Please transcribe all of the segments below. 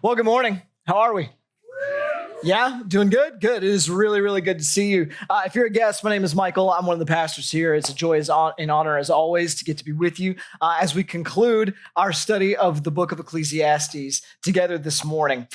Well, good morning. How are we? Yeah, doing good? Good. It is really, really good to see you. If you're a guest, my name is Michael. I'm one of the pastors here. It's a joy and honor, as always, to get to be with you as we conclude our study of the book of Ecclesiastes together this morning.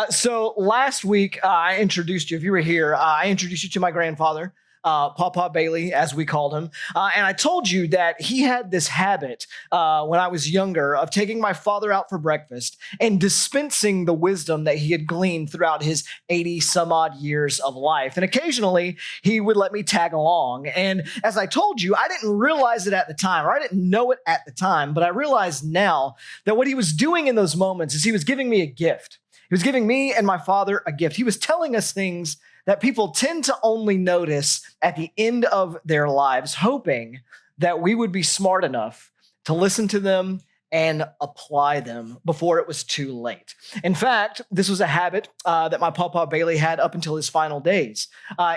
So last week, I introduced you, if you were here, I introduced you to my grandfather, Papa Bailey, as we called him. And I told you that he had this habit when I was younger of taking my father out for breakfast and dispensing the wisdom that he had gleaned throughout his 80 some odd years of life. And occasionally he would let me tag along. And as I told you, I didn't realize it at the time, or I didn't know it at the time, but I realize now that what he was doing in those moments is he was giving me a gift. He was giving me and my father a gift. He was telling us things that people tend to only notice at the end of their lives, hoping that we would be smart enough to listen to them and apply them before it was too late. In fact, this was a habit that my Papa Bailey had up until his final days.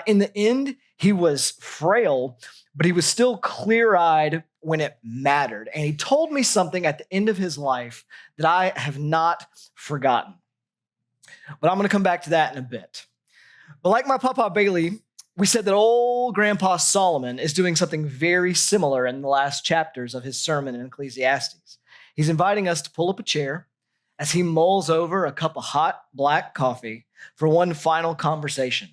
In the end, he was frail, but he was still clear-eyed when it mattered. And he told me something at the end of his life that I have not forgotten. But I'm going to come back to that in a bit. But like my Papa Bailey, we said that old Grandpa Solomon is doing something very similar in the last chapters of his sermon in Ecclesiastes. He's inviting us to pull up a chair as he mulls over a cup of hot black coffee for one final conversation,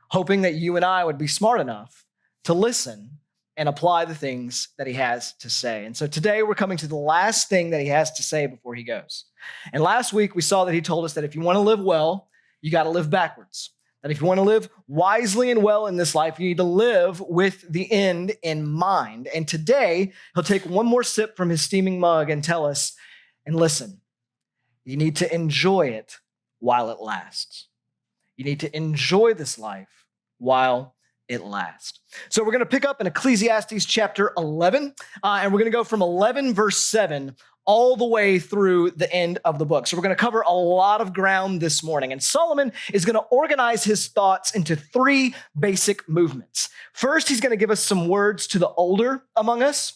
hoping that you and I would be smart enough to listen and apply the things that he has to say. And so today we're coming to the last thing that he has to say before he goes. And last week we saw that he told us that if you want to live well, you got to live backwards. That if you want to live wisely and well in this life, you need to live with the end in mind. And today, he'll take one more sip from his steaming mug and tell us, and listen, you need to enjoy it while it lasts. You need to enjoy this life while it lasts. So we're going to pick up in Ecclesiastes chapter 11, and we're going to go from 11 verse 7 all the way through the end of the book. So we're going to cover a lot of ground this morning. And Solomon is going to organize his thoughts into three basic movements. First, he's going to give us some words to the older among us.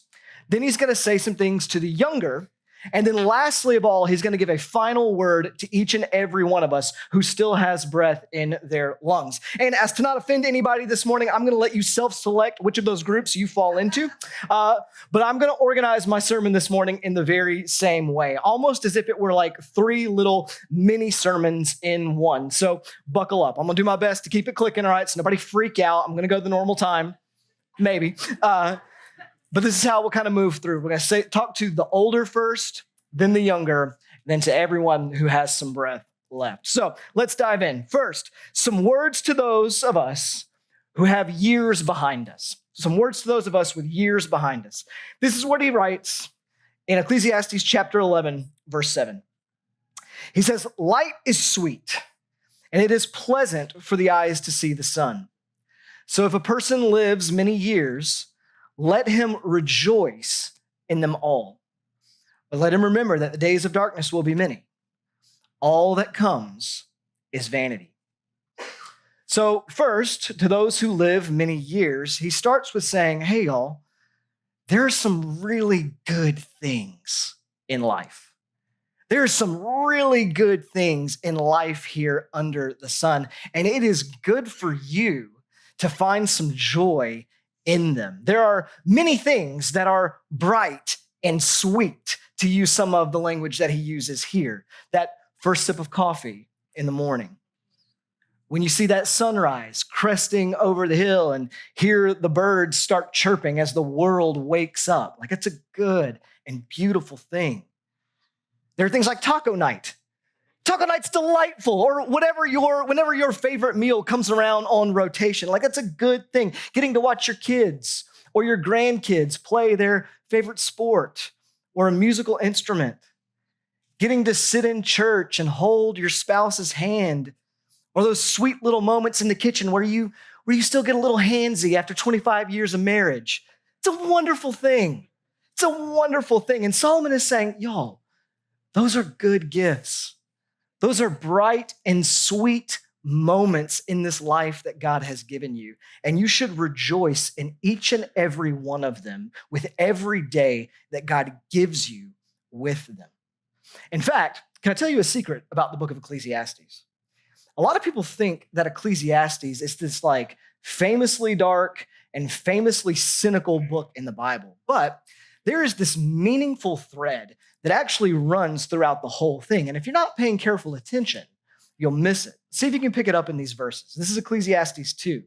Then he's going to say some things to the younger. And then lastly of all, he's going to give a final word to each and every one of us who still has breath in their lungs. And as to not offend anybody this morning, I'm going to let you self-select which of those groups you fall into. But I'm going to organize my sermon this morning in the very same way, almost as if it were like three little mini sermons in one. So buckle up. I'm going to do my best to keep it clicking, all right? So nobody freak out. I'm going to go the normal time, maybe. But this is how we'll kind of move through. We're going to talk to the older first, then the younger, then to everyone who has some breath left. So let's dive in. First, some words to those of us who have years behind us. Some words to those of us with years behind us. This is what he writes in Ecclesiastes chapter 11, verse 7. He says, "Light is sweet, and it is pleasant for the eyes to see the sun. So if a person lives many years, let him rejoice in them all. But let him remember that the days of darkness will be many. All that comes is vanity." So first, to those who live many years, he starts with saying, hey, y'all, there are some really good things in life. There are some really good things in life here under the sun, and it is good for you to find some joy in them. There are many things that are bright and sweet, to use some of the language that he uses here. That first sip of coffee in the morning. When you see that sunrise cresting over the hill and hear the birds start chirping as the world wakes up. Like, it's a good and beautiful thing. There are things like taco night. Taco night's delightful, or whenever your favorite meal comes around on rotation. Like, that's a good thing. Getting to watch your kids or your grandkids play their favorite sport or a musical instrument. Getting to sit in church and hold your spouse's hand, or those sweet little moments in the kitchen where you still get a little handsy after 25 years of marriage. It's a wonderful thing. It's a wonderful thing. And Solomon is saying, y'all, those are good gifts. Those are bright and sweet moments in this life that God has given you. And you should rejoice in each and every one of them with every day that God gives you with them. In fact, Can I tell you a secret about the book of Ecclesiastes? A lot of people think that Ecclesiastes is this like famously dark and famously cynical book in the Bible, but there is this meaningful thread that actually runs throughout the whole thing. And if you're not paying careful attention, you'll miss it. See if you can pick it up in these verses. This is Ecclesiastes 2.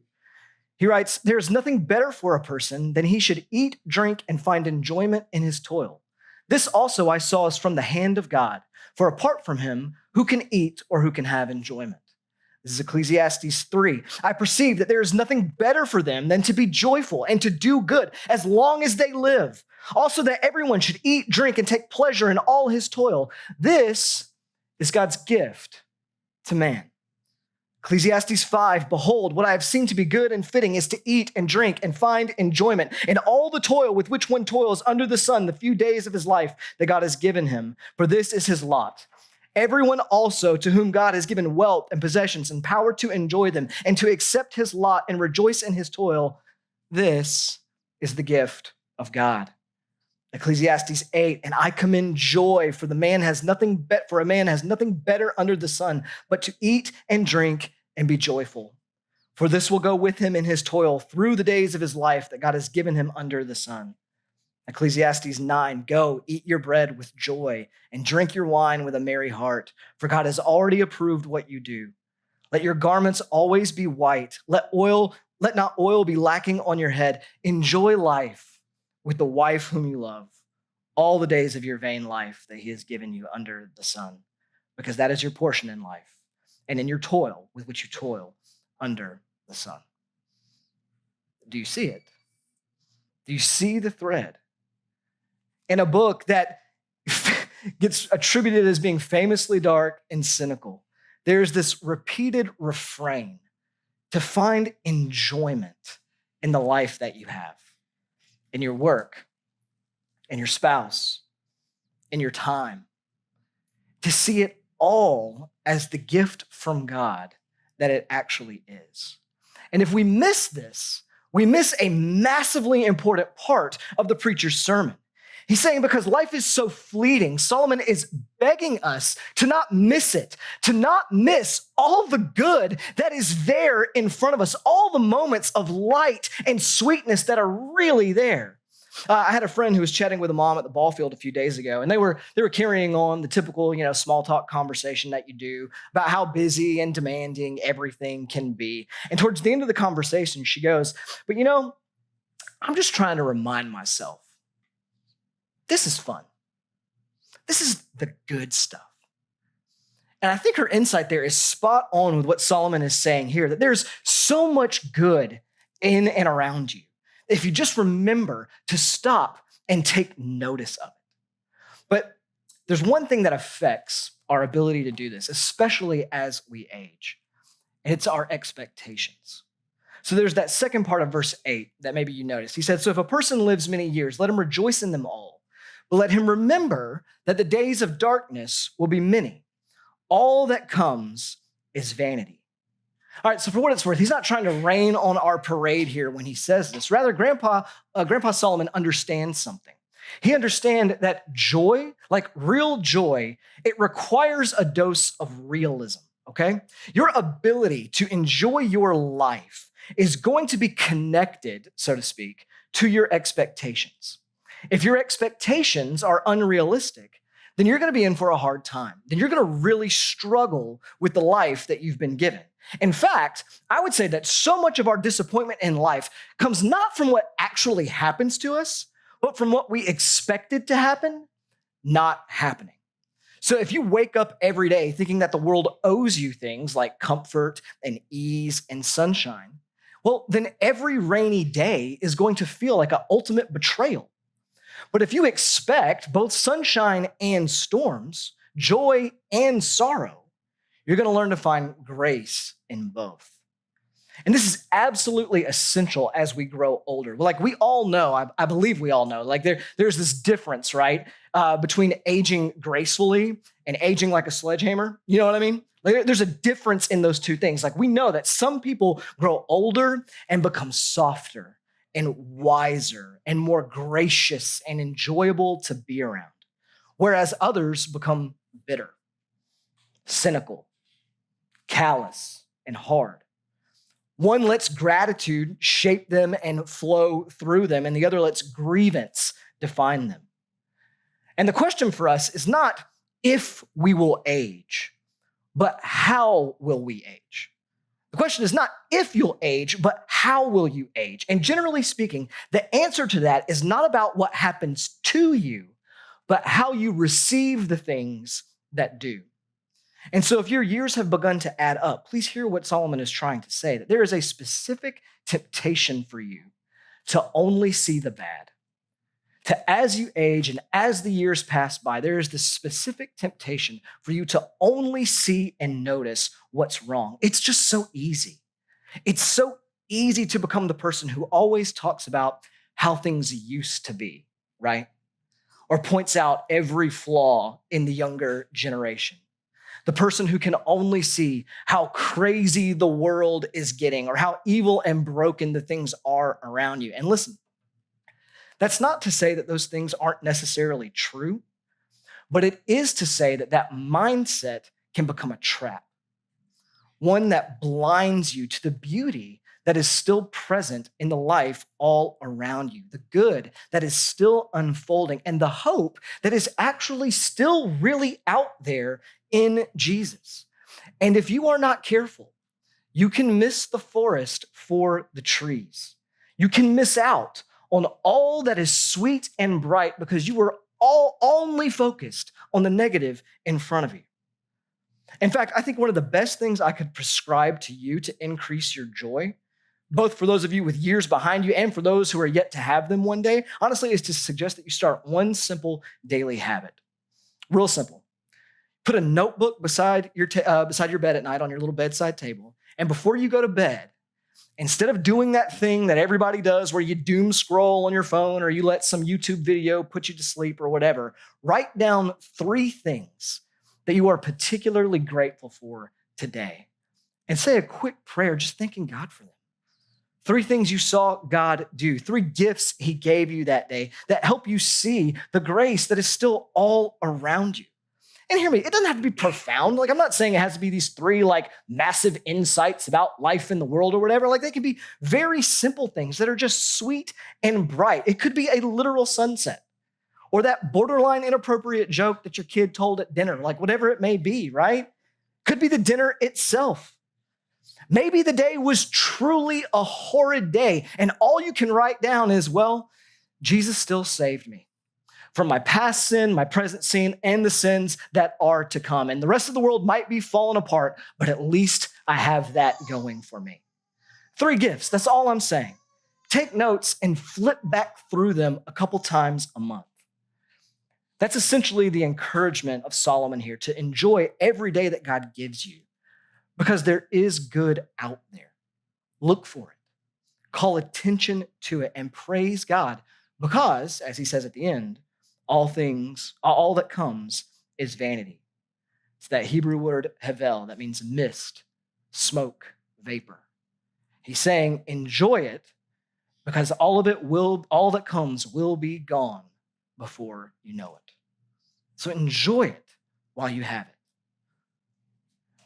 He writes, "There is nothing better for a person than he should eat, drink, and find enjoyment in his toil. This also I saw is from the hand of God, for apart from him, who can eat or who can have enjoyment?" This is Ecclesiastes 3. "I perceive that there is nothing better for them than to be joyful and to do good as long as they live. Also that everyone should eat, drink, and take pleasure in all his toil. This is God's gift to man." Ecclesiastes 5, "Behold, what I have seen to be good and fitting is to eat and drink and find enjoyment in all the toil with which one toils under the sun the few days of his life that God has given him, for this is his lot. Everyone also to whom God has given wealth and possessions and power to enjoy them and to accept his lot and rejoice in his toil, this is the gift of God." Ecclesiastes 8, "And I commend joy for a man has nothing better under the sun but to eat and drink and be joyful. For this will go with him in his toil through the days of his life that God has given him under the sun." Ecclesiastes 9, "Go, eat your bread with joy and drink your wine with a merry heart, for God has already approved what you do. Let your garments always be white. Let not oil be lacking on your head. Enjoy life with the wife whom you love, all the days of your vain life that he has given you under the sun, because that is your portion in life and in your toil with which you toil under the sun." Do you see it? Do you see the thread? In a book that gets attributed as being famously dark and cynical, there's this repeated refrain to find enjoyment in the life that you have, in your work, in your spouse, in your time, to see it all as the gift from God that it actually is. And if we miss this, we miss a massively important part of the preacher's sermon. He's saying because life is so fleeting, Solomon is begging us to not miss it, to not miss all the good that is there in front of us, all the moments of light and sweetness that are really there. I had a friend who was chatting with a mom at the ball field a few days ago, and they were carrying on the typical, small talk conversation that you do about how busy and demanding everything can be. And towards the end of the conversation, she goes, "But I'm just trying to remind myself, this is fun. This is the good stuff." And I think her insight there is spot on with what Solomon is saying here, that there's so much good in and around you if you just remember to stop and take notice of it. But there's one thing that affects our ability to do this, especially as we age, and it's our expectations. So there's that second part of verse 8 that maybe you noticed. He said, "So if a person lives many years, let him rejoice in them all. But let him remember that the days of darkness will be many. All that comes is vanity." All right, so for what it's worth, he's not trying to rain on our parade here when he says this. Rather, Grandpa Solomon understands something. He understands that joy, like real joy, it requires a dose of realism, okay? Your ability to enjoy your life is going to be connected, so to speak, to your expectations. If your expectations are unrealistic, then you're going to be in for a hard time. Then you're going to really struggle with the life that you've been given. In fact, I would say that so much of our disappointment in life comes not from what actually happens to us, but from what we expected to happen, not happening. So if you wake up every day thinking that the world owes you things like comfort and ease and sunshine, well, then every rainy day is going to feel like an ultimate betrayal. But if you expect both sunshine and storms, joy and sorrow, you're going to learn to find grace in both. And this is absolutely essential as we grow older. Like we all know, I believe we all know, like there's this difference, right? Between aging gracefully and aging like a sledgehammer. You know what I mean? Like there's a difference in those two things. Like we know that some people grow older and become softer and wiser and more gracious and enjoyable to be around, whereas others become bitter. cynical, callous, and hard. One lets gratitude shape them and flow through them, and the other lets grievance define them. And the question for us is not if we will age, but how will we age? The question is not if you'll age, but how will you age? And generally speaking, the answer to that is not about what happens to you, but how you receive the things that do. And so if your years have begun to add up, please hear what Solomon is trying to say, that there is a specific temptation for you to only see the bad. To as you age and as the years pass by, there is this specific temptation for you to only see and notice what's wrong. It's just so easy. It's so easy to become the person who always talks about how things used to be, right? Or points out every flaw in the younger generation. The person who can only see how crazy the world is getting or how evil and broken the things are around you. And listen, that's not to say that those things aren't necessarily true, but it is to say that that mindset can become a trap, one that blinds you to the beauty that is still present in the life all around you, the good that is still unfolding, and the hope that is actually still really out there in Jesus. And if you are not careful, you can miss the forest for the trees. You can miss out on all that is sweet and bright because you were all only focused on the negative in front of you. In fact, I think one of the best things I could prescribe to you to increase your joy, both for those of you with years behind you and for those who are yet to have them one day, honestly, is to suggest that you start one simple daily habit. Real simple. Put a notebook beside your bed at night on your little bedside table. And before you go to bed, instead of doing that thing that everybody does where you doom scroll on your phone or you let some YouTube video put you to sleep or whatever, write down 3 things that you are particularly grateful for today. And say a quick prayer, just thanking God for them. 3 things you saw God do, 3 gifts he gave you that day that help you see the grace that is still all around you. And hear me, it doesn't have to be profound. Like, I'm not saying it has to be these 3 massive insights about life in the world or whatever. Like, they can be very simple things that are just sweet and bright. It could be a literal sunset or that borderline inappropriate joke that your kid told at dinner, like whatever it may be, right? Could be the dinner itself. Maybe the day was truly a horrid day and all you can write down is, well, Jesus still saved me from my past sin, my present sin, and the sins that are to come. And the rest of the world might be falling apart, but at least I have that going for me. 3 gifts, that's all I'm saying. Take notes and flip back through them a couple times a month. That's essentially the encouragement of Solomon here, to enjoy every day that God gives you, because there is good out there. Look for it. Call attention to it and praise God, because, as he says at the end, all that comes is vanity. It's that Hebrew word hevel that means mist, smoke, vapor. He's saying enjoy it because all that comes will be gone before you know it. So enjoy it while you have it.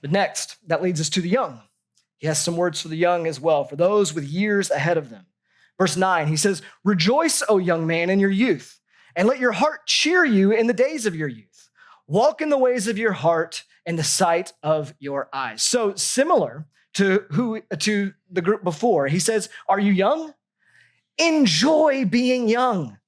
But next, that leads us to the young. He has some words for the young as well, for those with years ahead of them. Verse 9, he says, "Rejoice, O young man, in your youth, and let your heart cheer you in the days of your youth. Walk in the ways of your heart in the sight of your eyes." So similar to the group before, he says, are you young? Enjoy being young.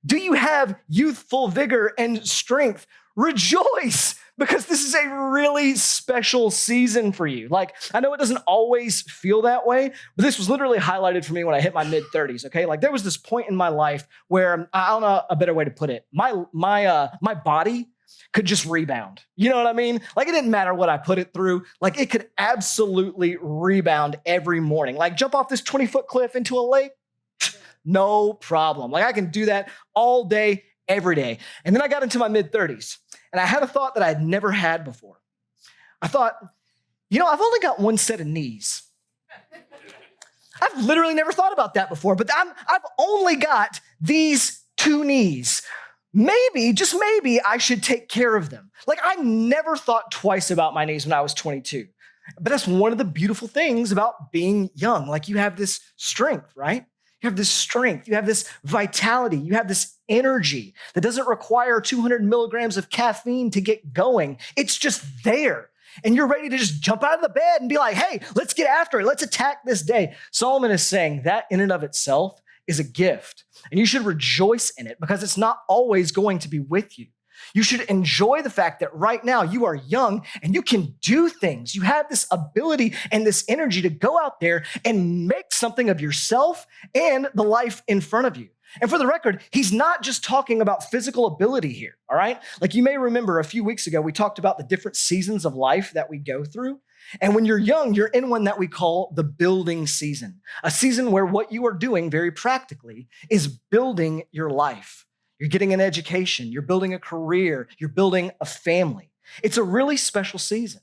Do you have youthful vigor and strength? Rejoice, because this is a really special season for you. Like, I know it doesn't always feel that way, but this was literally highlighted for me when I hit my mid-30s, okay? Like, there was this point in my life where, I don't know a better way to put it, my body could just rebound. You know what I mean? Like, it didn't matter what I put it through. Like, it could absolutely rebound every morning. Like, jump off this 20-foot cliff into a lake, no problem. Like, I can do that all day, every day. And then I got into my mid-30s, and I had a thought that I had never had before. I thought, I've only got one set of knees. I've literally never thought about that before, but I've only got these 2 knees. maybe, just maybe, I should take care of them. Like, I never thought twice about my knees when I was 22. But that's one of the beautiful things about being young. Like, you have this strength, right? You have this strength, you have this vitality, you have this energy that doesn't require 200 milligrams of caffeine to get going. It's just there. And you're ready to just jump out of the bed and be like, hey, let's get after it. Let's attack this day. Solomon is saying that in and of itself is a gift. And you should rejoice in it because it's not always going to be with you. You should enjoy the fact that right now you are young and you can do things. You have this ability and this energy to go out there and make something of yourself and the life in front of you. And for the record, he's not just talking about physical ability here, all right? Like, you may remember a few weeks ago, we talked about the different seasons of life that we go through. And when you're young, you're in one that we call the building season, a season where what you are doing very practically is building your life. You're getting an education, you're building a career, you're building a family. It's a really special season.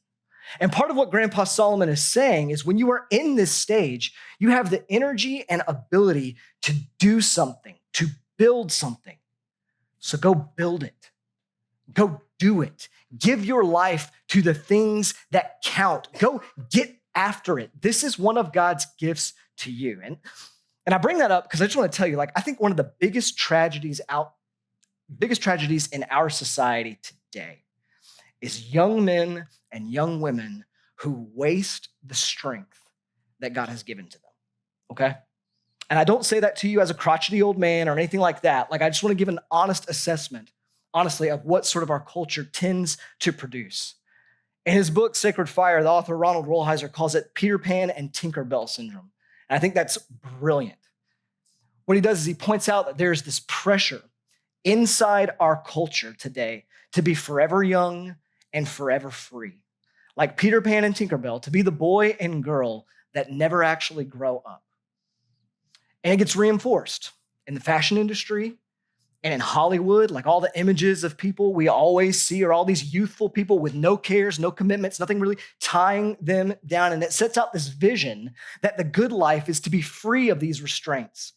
And part of what Grandpa Solomon is saying is when you are in this stage, you have the energy and ability to do something, to build something. So go build it. Go do it. Give your life to the things that count. Go get after it. This is one of God's gifts to you. And I bring that up because I just want to tell you, like, I think one of the biggest tragedies in our society today is young men and young women who waste the strength that God has given to them, okay? And I don't say that to you as a crotchety old man or anything like that. Like, I just want to give an honest assessment, honestly, of what sort of our culture tends to produce. In his book, Sacred Fire, the author Ronald Rolheiser calls it Peter Pan and Tinkerbell syndrome. And I think that's brilliant. What he does is he points out that there's this pressure inside our culture today to be forever young and forever free. Like Peter Pan and Tinkerbell, to be the boy and girl that never actually grow up. And it gets reinforced in the fashion industry and in Hollywood. Like, all the images of people we always see are all these youthful people with no cares, no commitments, nothing really tying them down. And it sets out this vision that the good life is to be free of these restraints,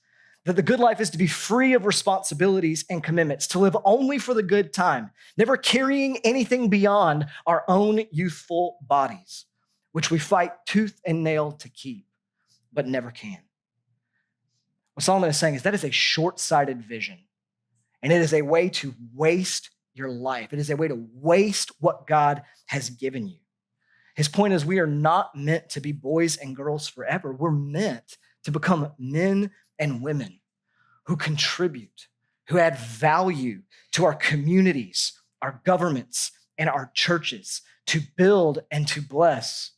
that the good life is to be free of responsibilities and commitments, to live only for the good time, never carrying anything beyond our own youthful bodies, which we fight tooth and nail to keep, but never can. What Solomon is saying is that is a short-sighted vision, and it is a way to waste your life. It is a way to waste what God has given you. His point is we are not meant to be boys and girls forever. We're meant to become men and women who contribute, who add value to our communities, our governments, and our churches, to build and to bless.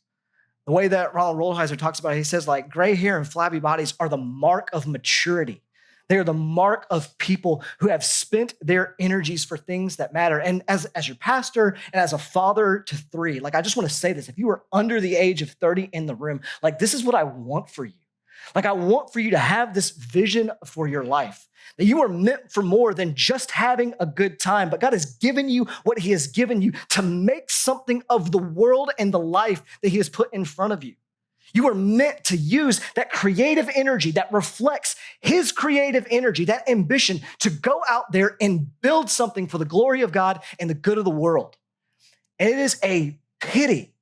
The way that Ronald Rolheiser talks about it, he says, like, gray hair and flabby bodies are the mark of maturity. They are the mark of people who have spent their energies for things that matter. And as your pastor and as a father to three, like, I just want to say this. If you are under the age of 30 in the room, like, this is what I want for you. Like, I want for you to have this vision for your life, that you are meant for more than just having a good time, but God has given you what he has given you to make something of the world and the life that he has put in front of you. You are meant to use that creative energy that reflects his creative energy, that ambition to go out there and build something for the glory of God and the good of the world. And it is a pity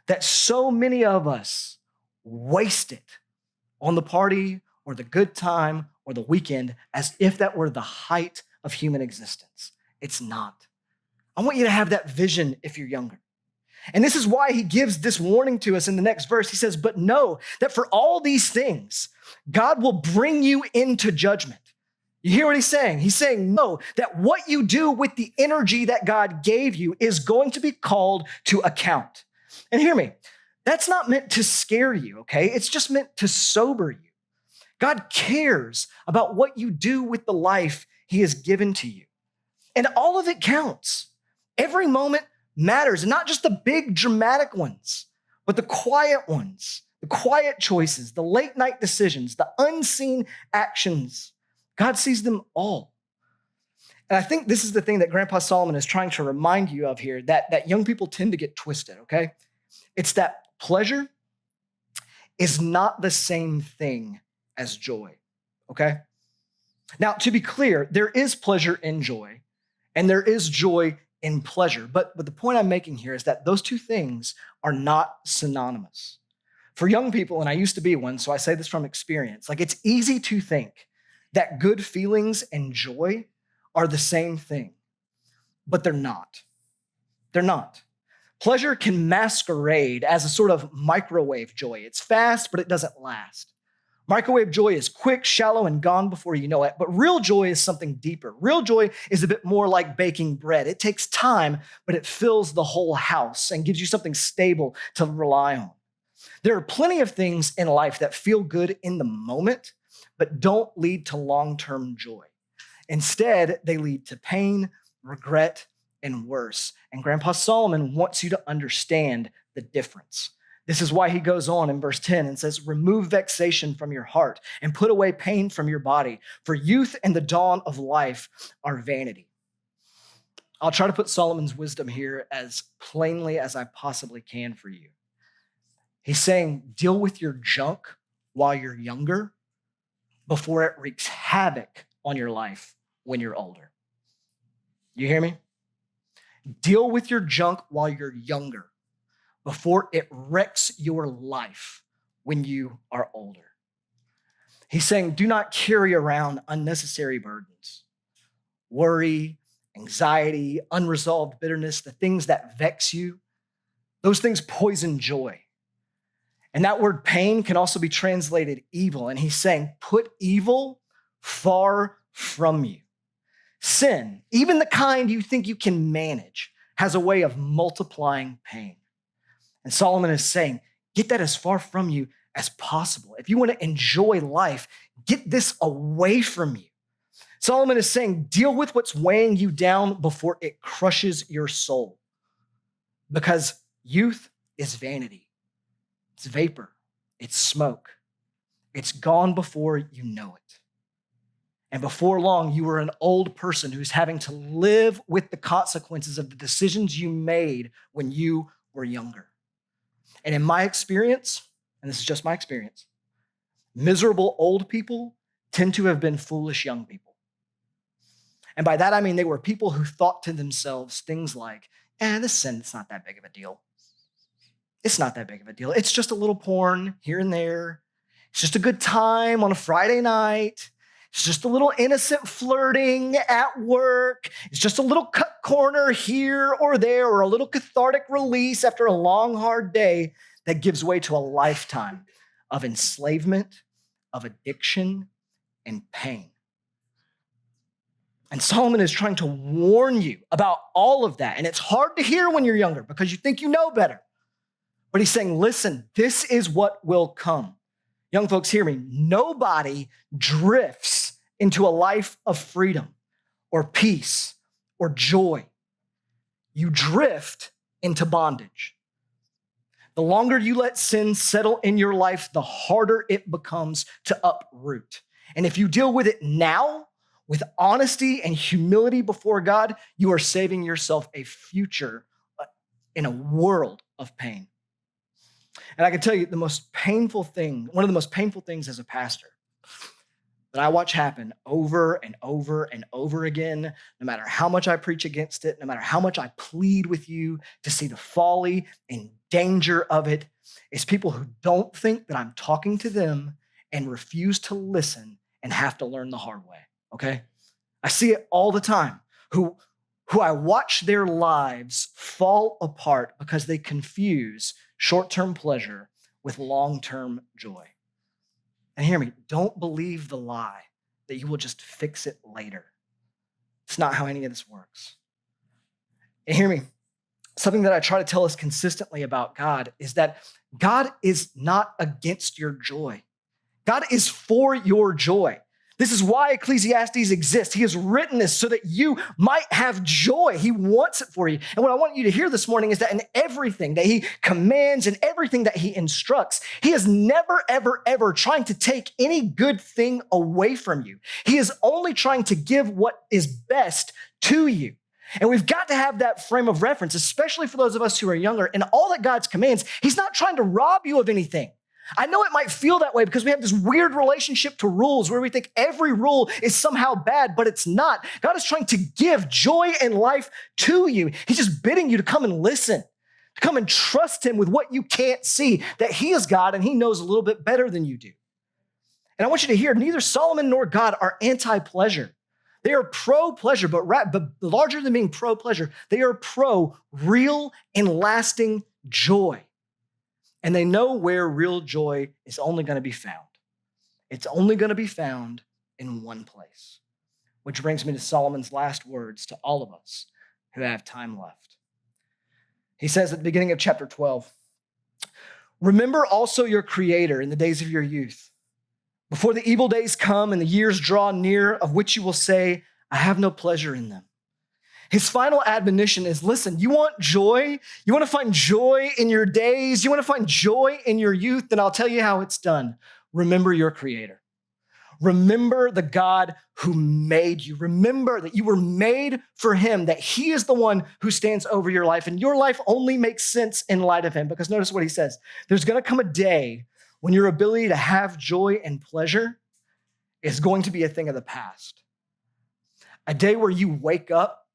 that so many of us waste it on the party or the good time or the weekend as if that were the height of human existence. It's not. I want you to have that vision if you're younger. And this is why he gives this warning to us in the next verse. He says, but know that for all these things, God will bring you into judgment. You hear what he's saying? He's saying, know that what you do with the energy that God gave you is going to be called to account. And hear me, that's not meant to scare you, okay? It's just meant to sober you. God cares about what you do with the life he has given to you. And all of it counts. Every moment matters, and not just the big dramatic ones, but the quiet ones, the quiet choices, the late night decisions, the unseen actions. God sees them all. And I think this is the thing that Grandpa Solomon is trying to remind you of here, that young people tend to get twisted, okay? It's that pleasure is not the same thing as joy, okay? Now, to be clear, there is pleasure in joy, And there is joy in pleasure. But the point I'm making here is that those two things are not synonymous. For young people, and I used to be one, so I say this from experience, like it's easy to think that good feelings and joy are the same thing, but they're not. They're not. Pleasure can masquerade as a sort of microwave joy. It's fast, but it doesn't last. Microwave joy is quick, shallow, and gone before you know it. But real joy is something deeper. Real joy is a bit more like baking bread. It takes time, but it fills the whole house and gives you something stable to rely on. There are plenty of things in life that feel good in the moment, but don't lead to long-term joy. Instead, they lead to pain, regret, and worse. And Grandpa Solomon wants you to understand the difference. This is why he goes on in verse 10 and says, remove vexation from your heart and put away pain from your body, for youth and the dawn of life are vanity. I'll try to put Solomon's wisdom here as plainly as I possibly can for you. He's saying, deal with your junk while you're younger before it wreaks havoc on your life when you're older. You hear me? Deal with your junk while you're younger before it wrecks your life when you are older. He's saying, do not carry around unnecessary burdens, worry, anxiety, unresolved bitterness, the things that vex you. Those things poison joy. And that word pain can also be translated evil. And he's saying, put evil far from you. Sin, even the kind you think you can manage, has a way of multiplying pain. And Solomon is saying, get that as far from you as possible. If you want to enjoy life, get this away from you. Solomon is saying, deal with what's weighing you down before it crushes your soul. Because youth is vanity. It's vapor. It's smoke. It's gone before you know it. And before long, you are an old person who's having to live with the consequences of the decisions you made when you were younger. And in my experience, and this is just my experience, miserable old people tend to have been foolish young people. And by that, I mean they were people who thought to themselves things like, this sin, it's not that big of a deal. It's not that big of a deal. It's just a little porn here and there. It's just a good time on a Friday night. It's just a little innocent flirting at work. It's just a little cut corner here or there, or a little cathartic release after a long, hard day that gives way to a lifetime of enslavement, of addiction, and pain. And Solomon is trying to warn you about all of that. And it's hard to hear when you're younger because you think you know better. But he's saying, listen, this is what will come. Young folks, hear me. Nobody drifts into a life of freedom or peace or joy. You drift into bondage. The longer you let sin settle in your life, the harder it becomes to uproot. And if you deal with it now, with honesty and humility before God, you are saving yourself a future in a world of pain. And I can tell you one of the most painful things as a pastor that I watch happen over and over and over again, no matter how much I preach against it, no matter how much I plead with you to see the folly and danger of it, is people who don't think that I'm talking to them and refuse to listen and have to learn the hard way, okay? I see it all the time, who I watch their lives fall apart because they confuse short-term pleasure with long-term joy. And hear me, don't believe the lie that you will just fix it later. It's not how any of this works. And hear me, something that I try to tell us consistently about God is that God is not against your joy. God is for your joy. This is why Ecclesiastes exists. He has written this so that you might have joy. He wants it for you. And what I want you to hear this morning is that in everything that he commands and everything that he instructs, he is never, ever, ever trying to take any good thing away from you. He is only trying to give what is best to you. And we've got to have that frame of reference, especially for those of us who are younger. And all that God's commands, he's not trying to rob you of anything. I know it might feel that way because we have this weird relationship to rules where we think every rule is somehow bad, but it's not. God is trying to give joy and life to you. He's just bidding you to come and listen, to come and trust him with what you can't see, that he is God and he knows a little bit better than you do. And I want you to hear, neither Solomon nor God are anti-pleasure. They are pro-pleasure, but larger than being pro-pleasure, they are pro-real and lasting joy. And they know where real joy is only going to be found. It's only going to be found in one place. Which brings me to Solomon's last words to all of us who have time left. He says at the beginning of chapter 12, remember also your Creator in the days of your youth, before the evil days come and the years draw near, of which you will say, I have no pleasure in them. His final admonition is, listen, you want joy? You want to find joy in your days? You want to find joy in your youth? Then I'll tell you how it's done. Remember your Creator. Remember the God who made you. Remember that you were made for him, that he is the one who stands over your life, and your life only makes sense in light of him. Because notice what he says. There's going to come a day when your ability to have joy and pleasure is going to be a thing of the past. A day where you wake up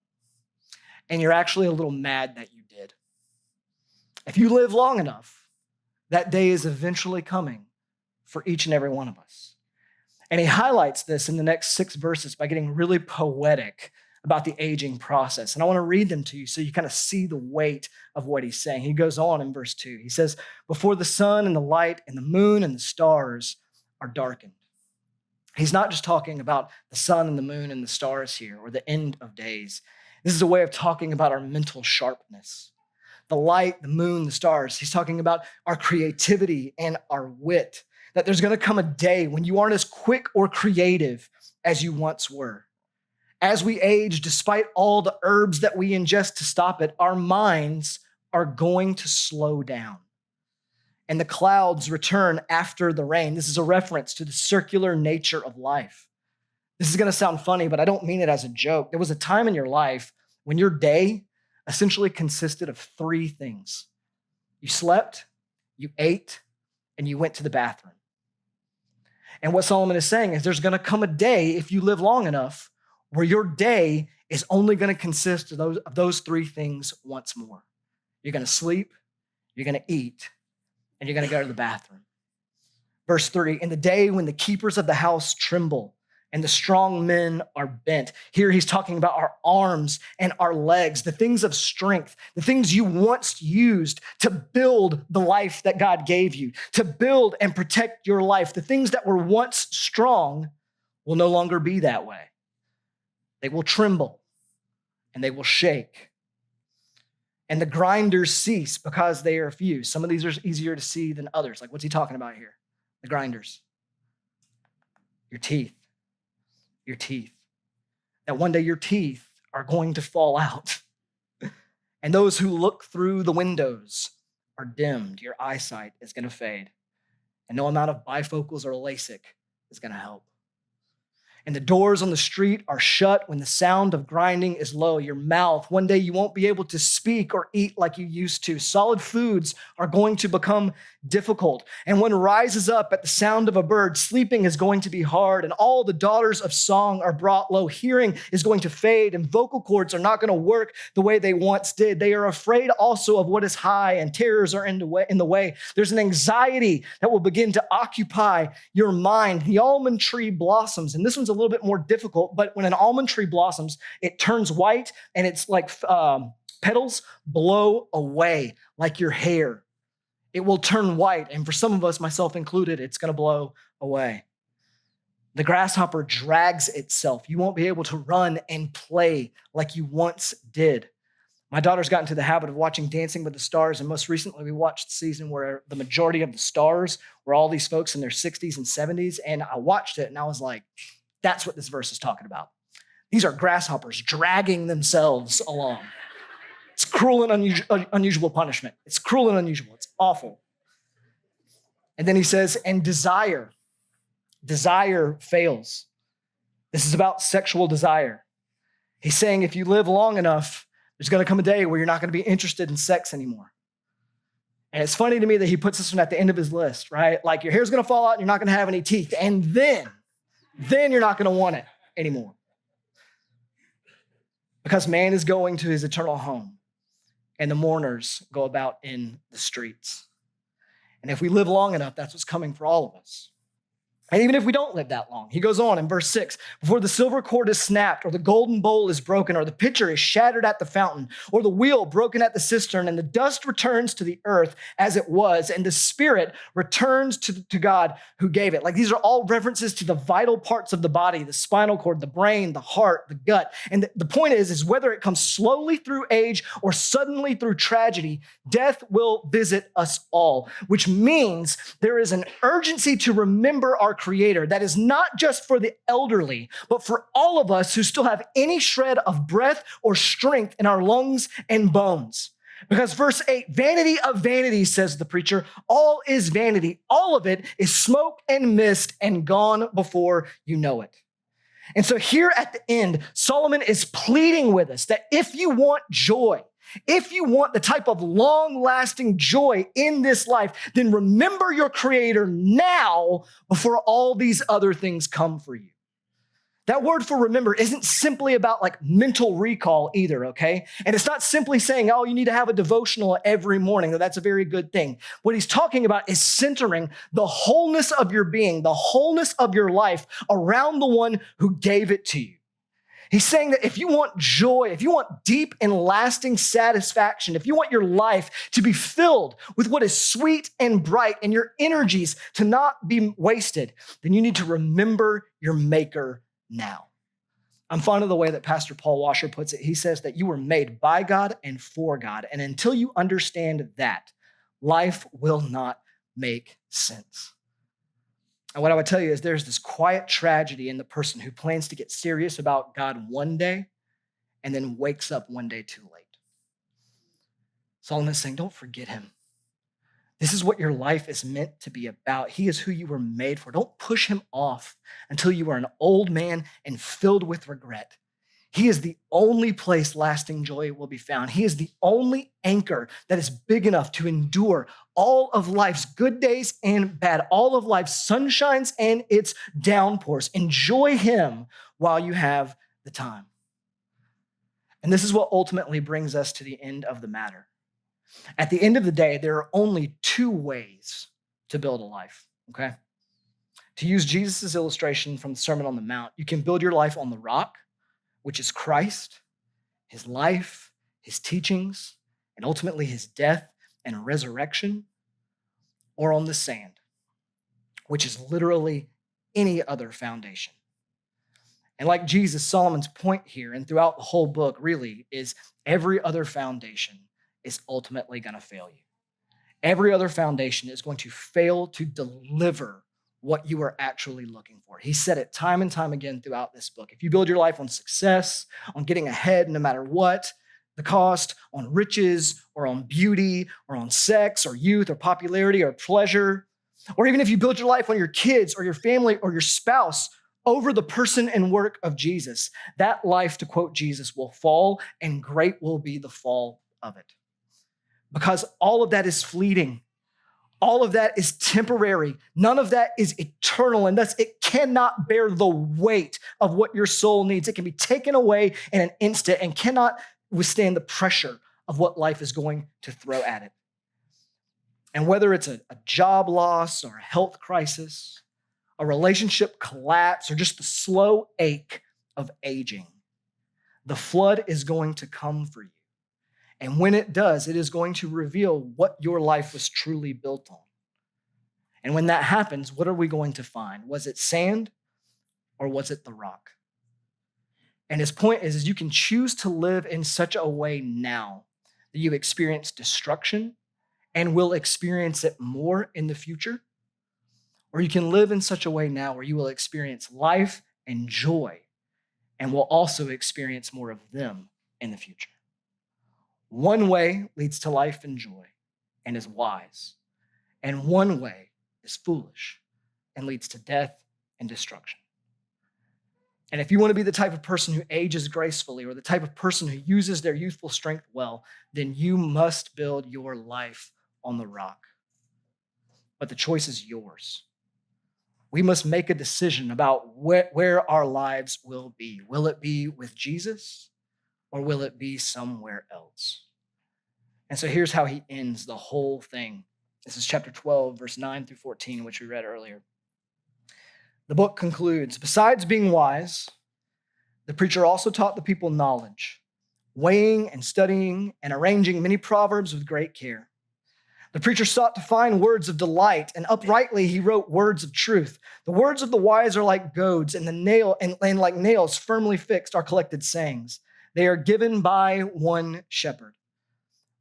and you're actually a little mad that you did. If you live long enough, that day is eventually coming for each and every one of us. And he highlights this in the next 6 verses by getting really poetic about the aging process. And I want to read them to you so you kind of see the weight of what he's saying. He goes on in verse 2. He says, before the sun and the light and the moon and the stars are darkened. He's not just talking about the sun and the moon and the stars here or the end of days. This is a way of talking about our mental sharpness. The light, the moon, the stars. He's talking about our creativity and our wit. That there's going to come a day when you aren't as quick or creative as you once were. As we age, despite all the herbs that we ingest to stop it, our minds are going to slow down. And the clouds return after the rain. This is a reference to the circular nature of life. This is going to sound funny, but I don't mean it as a joke. There was a time in your life when your day essentially consisted of 3 things. You slept, you ate, and you went to the bathroom. And what Solomon is saying is there's going to come a day, if you live long enough, where your day is only going to consist of those 3 things once more. You're going to sleep, you're going to eat, and you're going to go to the bathroom. Verse 3, in the day when the keepers of the house tremble and the strong men are bent. Here he's talking about our arms and our legs, the things of strength, the things you once used to build the life that God gave you, to build and protect your life. The things that were once strong will no longer be that way. They will tremble and they will shake. And the grinders cease because they are few. Some of these are easier to see than others. Like, what's he talking about here? The grinders. Your teeth. Your teeth. That one day your teeth are going to fall out. And those who look through the windows are dimmed. Your eyesight is going to fade. And no amount of bifocals or LASIK is going to help. And the doors on the street are shut when the sound of grinding is low. Your mouth, one day you won't be able to speak or eat like you used to. Solid foods are going to become difficult. And one rises up at the sound of a bird. Sleeping is going to be hard. And all the daughters of song are brought low. Hearing is going to fade. And vocal cords are not going to work the way they once did. They are afraid also of what is high, and terrors are in the way. There's an anxiety that will begin to occupy your mind. The almond tree blossoms. And this one's a little bit more difficult, but when an almond tree blossoms, it turns white and it's like petals blow away like your hair. It will turn white. And for some of us, myself included, it's going to blow away. The grasshopper drags itself. You won't be able to run and play like you once did. My daughter's gotten into the habit of watching Dancing with the Stars, and most recently we watched the season where the majority of the stars were all these folks in their 60s and 70s, and I watched it and I was like, that's what this verse is talking about. These are grasshoppers dragging themselves along. It's cruel and unusual punishment. It's cruel and unusual. It's awful. And then he says, and desire fails. This is about sexual desire. He's saying if you live long enough, there's going to come a day where you're not going to be interested in sex anymore. And it's funny to me that he puts this one at the end of his list, right? Like your hair's going to fall out and you're not going to have any teeth. And then you're not going to want it anymore. Because man is going to his eternal home and the mourners go about in the streets. And if we live long enough, that's what's coming for all of us. And even if we don't live that long, he goes on in verse 6, before the silver cord is snapped, or the golden bowl is broken, or the pitcher is shattered at the fountain, or the wheel broken at the cistern, and the dust returns to the earth as it was, and the spirit returns to God who gave it. Like these are all references to the vital parts of the body, the spinal cord, the brain, the heart, the gut. And the point is whether it comes slowly through age or suddenly through tragedy, death will visit us all, which means there is an urgency to remember our Creator that is not just for the elderly, but for all of us who still have any shred of breath or strength in our lungs and bones. Because verse 8, vanity of vanities, says the preacher, all is vanity. All of it is smoke and mist and gone before you know it. And so here at the end, Solomon is pleading with us that if you want joy, if you want the type of long-lasting joy in this life, then remember your Creator now before all these other things come for you. That word for remember isn't simply about like mental recall either, okay? And it's not simply saying, oh, you need to have a devotional every morning. That's a very good thing. What he's talking about is centering the wholeness of your being, the wholeness of your life around the one who gave it to you. He's saying that if you want joy, if you want deep and lasting satisfaction, if you want your life to be filled with what is sweet and bright and your energies to not be wasted, then you need to remember your Maker now. I'm fond of the way that Pastor Paul Washer puts it. He says that you were made by God and for God. And until you understand that, life will not make sense. And what I would tell you is there's this quiet tragedy in the person who plans to get serious about God one day and then wakes up one day too late. Solomon's saying, don't forget him. This is what your life is meant to be about. He is who you were made for. Don't push him off until you are an old man and filled with regret. He is the only place lasting joy will be found. He is the only anchor that is big enough to endure all of life's good days and bad, all of life's sunshines and its downpours. Enjoy him while you have the time. And this is what ultimately brings us to the end of the matter. At the end of the day, there are only two ways to build a life, okay? To use Jesus' illustration from the Sermon on the Mount, you can build your life on the rock, which is Christ, his life, his teachings, and ultimately his death and resurrection, or on the sand, which is literally any other foundation. And like Jesus, Solomon's point here and throughout the whole book really is every other foundation is ultimately going to fail you. Every other foundation is going to fail to deliver what you are actually looking for. He said it time and time again throughout this book. If you build your life on success, on getting ahead no matter what the cost, on riches or on beauty or on sex or youth or popularity or pleasure, or even if you build your life on your kids or your family or your spouse over the person and work of Jesus, that life, to quote Jesus, will fall and great will be the fall of it. Because all of that is fleeting. All of that is temporary. None of that is eternal, and thus it cannot bear the weight of what your soul needs. It can be taken away in an instant and cannot withstand the pressure of what life is going to throw at it. And whether it's a job loss or a health crisis, a relationship collapse, or just the slow ache of aging, the flood is going to come for you. And when it does, it is going to reveal what your life was truly built on. And when that happens, what are we going to find? Was it sand or was it the rock? And his point is you can choose to live in such a way now that you experience destruction and will experience it more in the future. Or you can live in such a way now where you will experience life and joy and will also experience more of them in the future. One way leads to life and joy and is wise, and one way is foolish and leads to death and destruction. And if you want to be the type of person who ages gracefully or the type of person who uses their youthful strength well, then you must build your life on the rock. But the choice is yours. We must make a decision about where our lives will be. Will it be with Jesus or will it be somewhere else? And so here's how he ends the whole thing. This is chapter 12, verse 9 through 14, which we read earlier. The book concludes, besides being wise, the preacher also taught the people knowledge, weighing and studying and arranging many proverbs with great care. The preacher sought to find words of delight, and uprightly he wrote words of truth. The words of the wise are like goads, and like nails firmly fixed are collected sayings. They are given by one shepherd.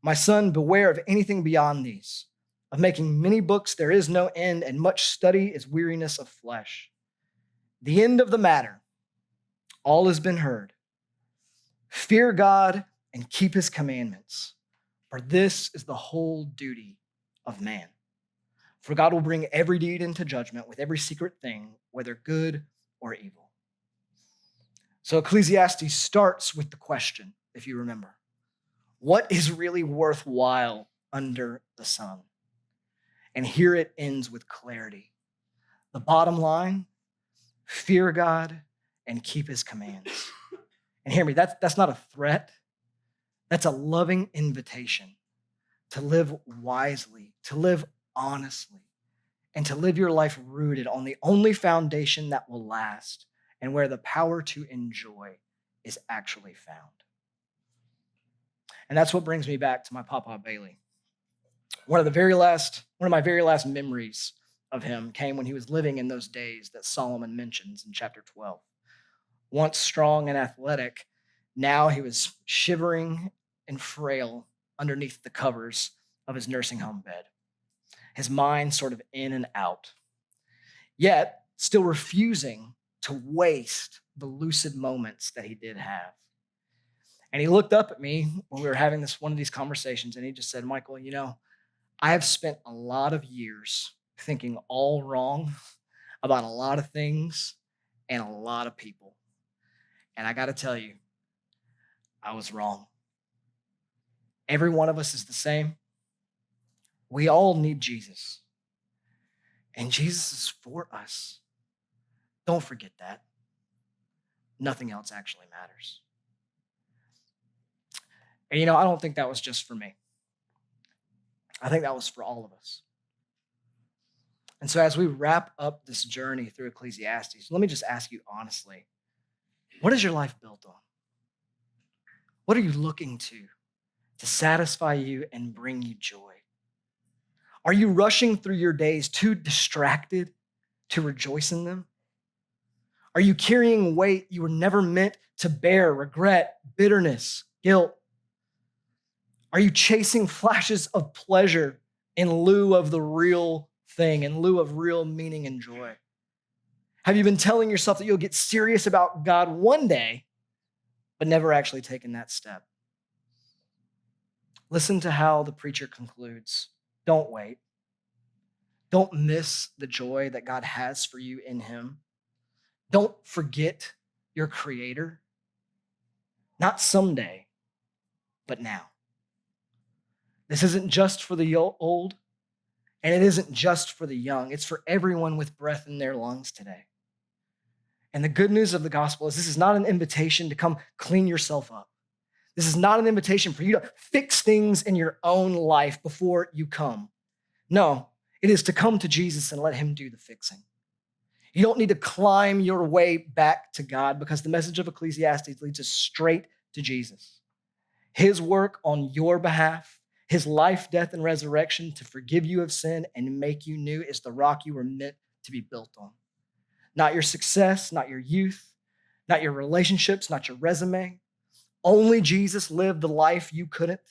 My son, beware of anything beyond these. Of making many books there is no end, and much study is weariness of flesh. The end of the matter, all has been heard. Fear God and keep his commandments, for this is the whole duty of man. For God will bring every deed into judgment with every secret thing, whether good or evil. So Ecclesiastes starts with the question, if you remember, what is really worthwhile under the sun? And here it ends with clarity. The bottom line, fear God and keep his commands. And hear me, that's not a threat. That's a loving invitation to live wisely, to live honestly, and to live your life rooted on the only foundation that will last and where the power to enjoy is actually found. And that's what brings me back to my Papa Bailey. One of my very last memories of him came when he was living in those days that Solomon mentions in chapter 12. Once strong and athletic, now he was shivering and frail underneath the covers of his nursing home bed, his mind sort of in and out, yet still refusing to waste the lucid moments that he did have. And he looked up at me when we were having one of these conversations, and he just said, Michael, I have spent a lot of years thinking all wrong about a lot of things and a lot of people. And I got to tell you, I was wrong. Every one of us is the same. We all need Jesus. And Jesus is for us. Don't forget that. Nothing else actually matters. And I don't think that was just for me. I think that was for all of us. And so as we wrap up this journey through Ecclesiastes, let me just ask you honestly, what is your life built on? What are you looking to satisfy you and bring you joy? Are you rushing through your days too distracted to rejoice in them? Are you carrying weight you were never meant to bear, regret, bitterness, guilt? Are you chasing flashes of pleasure in lieu of the real thing, in lieu of real meaning and joy? Have you been telling yourself that you'll get serious about God one day, but never actually taken that step? Listen to how the preacher concludes. Don't wait. Don't miss the joy that God has for you in him. Don't forget your Creator. Not someday, but now. This isn't just for the old, and it isn't just for the young. It's for everyone with breath in their lungs today. And the good news of the gospel is this is not an invitation to come clean yourself up. This is not an invitation for you to fix things in your own life before you come. No, it is to come to Jesus and let him do the fixing. You don't need to climb your way back to God because the message of Ecclesiastes leads us straight to Jesus. His work on your behalf, his life, death, and resurrection to forgive you of sin and make you new is the rock you were meant to be built on. Not your success, not your youth, not your relationships, not your resume. Only Jesus lived the life you couldn't.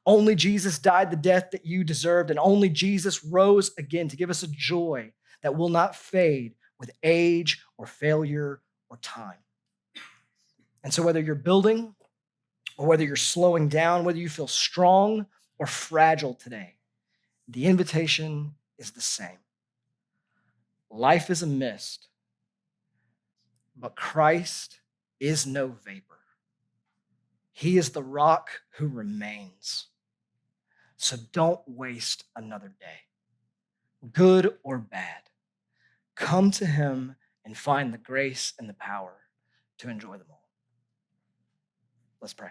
Only Jesus died the death that you deserved, and only Jesus rose again to give us a joy that will not fade with age or failure or time. And so whether you're building or whether you're slowing down, whether you feel strong or fragile today, the invitation is the same. Life is a mist, but Christ is no vapor. He is the rock who remains. So don't waste another day, good or bad. Come to him and find the grace and the power to enjoy them all. Let's pray.